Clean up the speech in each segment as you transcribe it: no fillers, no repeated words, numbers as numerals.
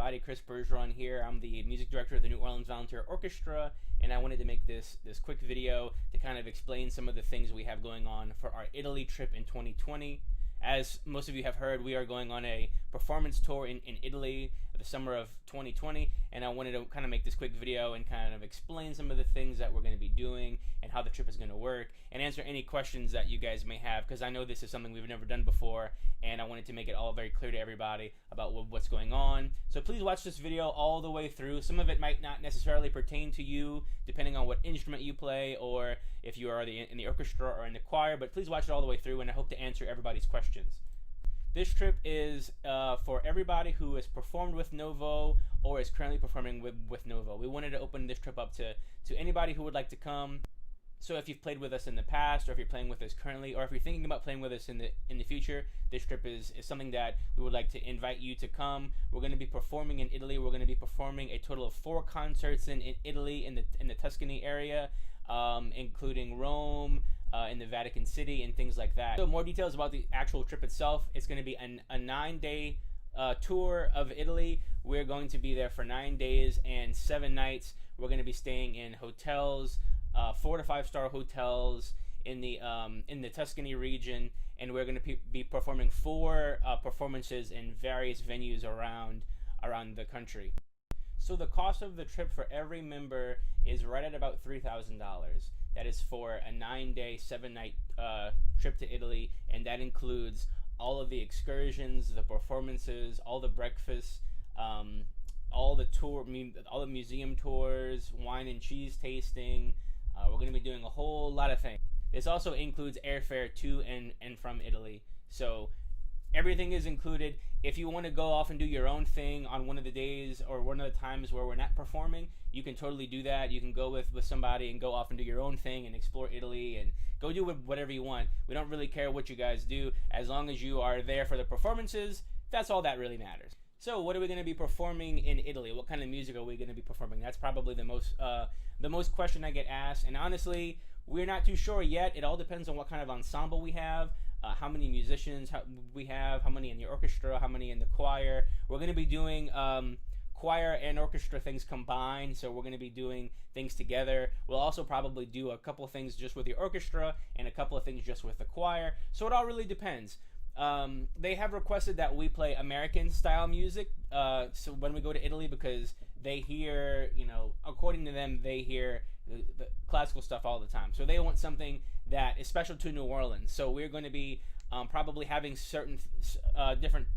everybody. Chris Bergeron here. I'm the music director of the New Orleans Volunteer Orchestra, and I wanted to make this quick video to kind of explain some of the things we have going on for our Italy trip in 2020. As most of you have heard, we are going on a performance tour in Italy the summer of 2020, and I wanted to kind of make this quick video and kind of explain some of the things that we're going to be doing and how the trip is going to work, and answer any questions that you guys may have, because I know this is something we've never done before, and I wanted to make it all very clear to everybody about what's going on. So please watch this video all the way through. Some of it might not necessarily pertain to you, depending on what instrument you play, or if you are in the orchestra or in the choir, but please watch it all the way through, and I hope to answer everybody's questions. This trip is for everybody who has performed with Novo or is currently performing with Novo. We wanted to open this trip up to anybody who would like to come. So if you've played with us in the past, or if you're playing with us currently, or if you're thinking about playing with us in the future, this trip is something that we would like to invite you to come. We're going to be performing in Italy. We're going to be performing a total of 4 concerts in Italy, in the Tuscany area, including Rome, in the Vatican City, and things like that. So more details about the actual trip itself. It's going to be a 9-day tour of Italy. We're going to be there for 9 days and 7 nights. We're going to be staying in hotels, 4 to 5 star hotels in the Tuscany region, and we're going to be performing 4 performances in various venues around the country. So the cost of the trip for every member is right at about $3,000. That is for a 9-day, 7-night trip to Italy, and that includes all of the excursions, the performances, all the breakfasts, all the museum tours, wine and cheese tasting. We're going to be doing a whole lot of things. This also includes airfare to and from Italy. So everything is included. If you want to go off and do your own thing on one of the days or one of the times where we're not performing, you can totally do that. You can go with somebody and go off and do your own thing and explore Italy and go do whatever you want. We don't really care what you guys do. As long as you are there for the performances, that's all that really matters. So what are we going to be performing in Italy? What kind of music are we going to be performing? That's probably the most question I get asked. And honestly, we're not too sure yet. It all depends on what kind of ensemble we have. How many musicians we have, how many in the orchestra, how many in the choir. We're going to be doing choir and orchestra things combined, so we're going to be doing things together. We'll also probably do a couple of things just with the orchestra and a couple of things just with the choir, so it all really depends. They have requested that we play American style music so when we go to Italy, because they hear, according to them, they hear the classical stuff all the time. So they want something that is special to New Orleans. So we're going to be probably having certain different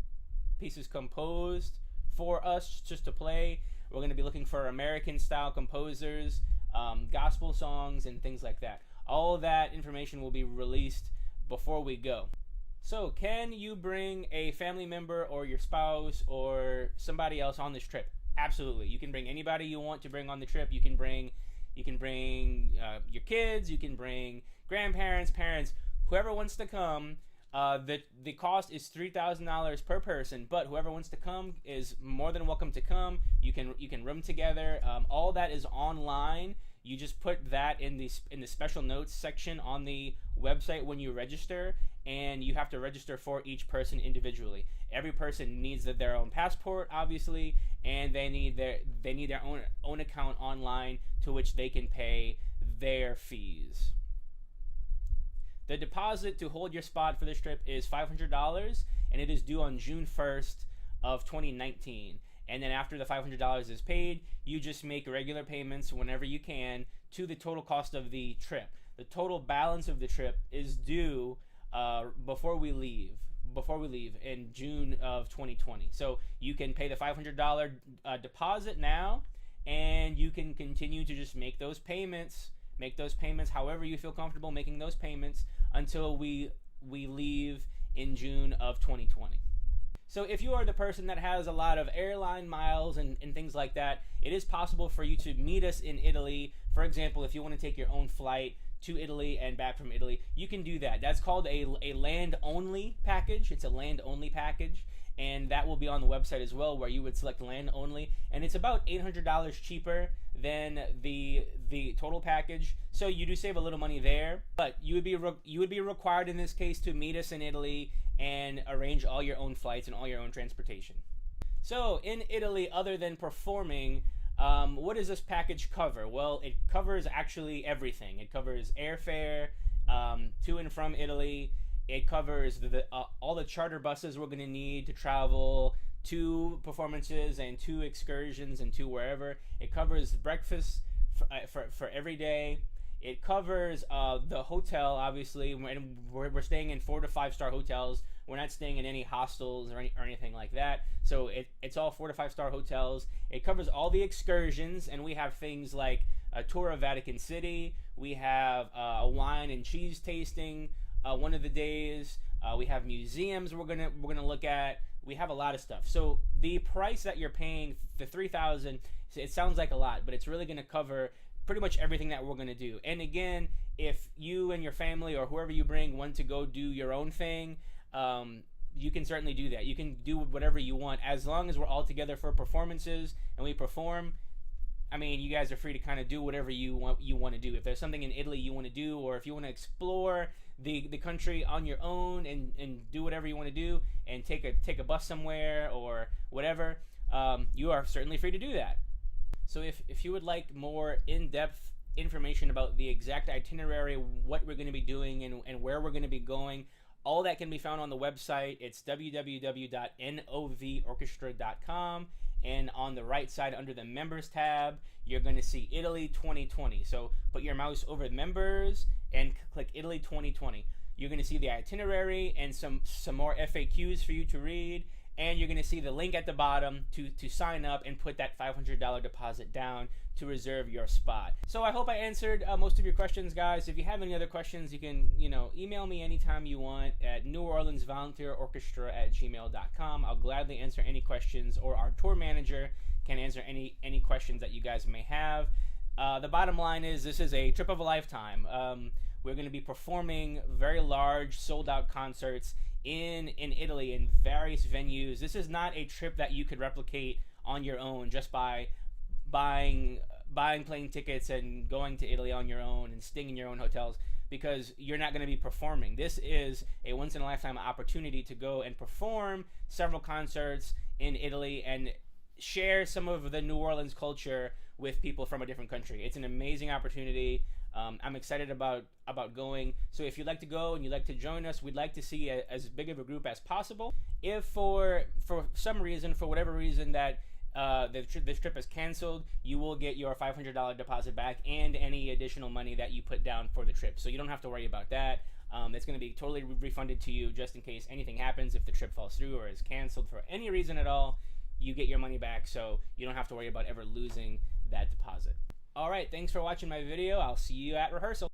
pieces composed for us just to play. We're going to be looking for American style composers, gospel songs, and things like that. All of that information will be released before we go. So can you bring a family member or your spouse or somebody else on this trip? Absolutely. You can bring anybody you want to bring on the trip. You can bring your kids, you can bring grandparents, parents, whoever wants to come. The cost is $3,000 per person, but whoever wants to come is more than welcome to come. You can room together. All that is online. You just put that in the special notes section on the website when you register, and you have to register for each person individually. Every person needs their own passport, obviously, and they need their own account online to which they can pay their fees. The deposit to hold your spot for this trip is $500, and it is due on June 1st of 2019. And then after the $500 is paid, you just make regular payments whenever you can to the total cost of the trip. The total balance of the trip is due before we leave in June of 2020. So you can pay the $500 deposit now, and you can continue to just make those payments however you feel comfortable making those payments until we leave in June of 2020. So if you are the person that has a lot of airline miles and things like that, it is possible for you to meet us in Italy. For example, if you want to take your own flight to Italy and back from Italy, you can do that. That's called a land-only package. It's a land-only package, and that will be on the website as well, where you would select land-only, and it's about $800 cheaper than the total package. So you do save a little money there, but you would be required in this case to meet us in Italy and arrange all your own flights and all your own transportation. So in Italy, other than performing, what does this package cover? Well, it covers actually everything. It covers airfare to and from Italy. It covers all the charter buses we're going to need to travel to performances and to excursions and to wherever. It covers breakfast for every day. It covers the hotel, obviously. We're staying in 4 to 5 star hotels. We're not staying in any hostels or anything like that. So it's all 4 to 5 star hotels. It covers all the excursions, and we have things like a tour of Vatican City. We have a wine and cheese tasting one of the days. We have museums we're gonna look at. We have a lot of stuff. So the price that you're paying, the $3,000, it sounds like a lot, but it's really gonna cover pretty much everything that we're gonna do. And again, if you and your family or whoever you bring want to go do your own thing, you can certainly do that. You can do whatever you want as long as we're all together for performances and we perform. I mean, you guys are free to kind of do whatever you want to do. If there's something in Italy you want to do, or if you want to explore the country on your own and do whatever you want to do and take a bus somewhere or whatever, you are certainly free to do that. So if you would like more in-depth information about the exact itinerary, what we're going to be doing and where we're going to be going, all that can be found on the website. It's www.novorchestra.com, and on the right side under the members tab, you're going to see Italy 2020. So put your mouse over members and click Italy 2020. You're going to see the itinerary and some more FAQs for you to read, and you're going to see the link at the bottom to sign up and put that $500 deposit down to reserve your spot. So I hope I answered most of your questions, guys. If you have any other questions, you can email me anytime you want at neworleansvolunteerorchestra@gmail.com. I'll gladly answer any questions, or our tour manager can answer any questions that you guys may have. The bottom line is this is a trip of a lifetime. We're going to be performing very large sold-out concerts in Italy in various venues. This is not a trip that you could replicate on your own just by buying plane tickets and going to Italy on your own and staying in your own hotels, because you're not going to be performing. This is a once-in-a-lifetime opportunity to go and perform several concerts in Italy and share some of the New Orleans culture with people from a different country. It's an amazing opportunity. I'm excited about going. So if you'd like to go and you'd like to join us, we'd like to see as big of a group as possible. If for some reason, for whatever reason that this trip is canceled, you will get your $500 deposit back and any additional money that you put down for the trip. So you don't have to worry about that. It's going to be totally refunded to you just in case anything happens. If the trip falls through or is canceled for any reason at all, you get your money back, so you don't have to worry about ever losing that deposit. All right, thanks for watching my video. I'll see you at rehearsal.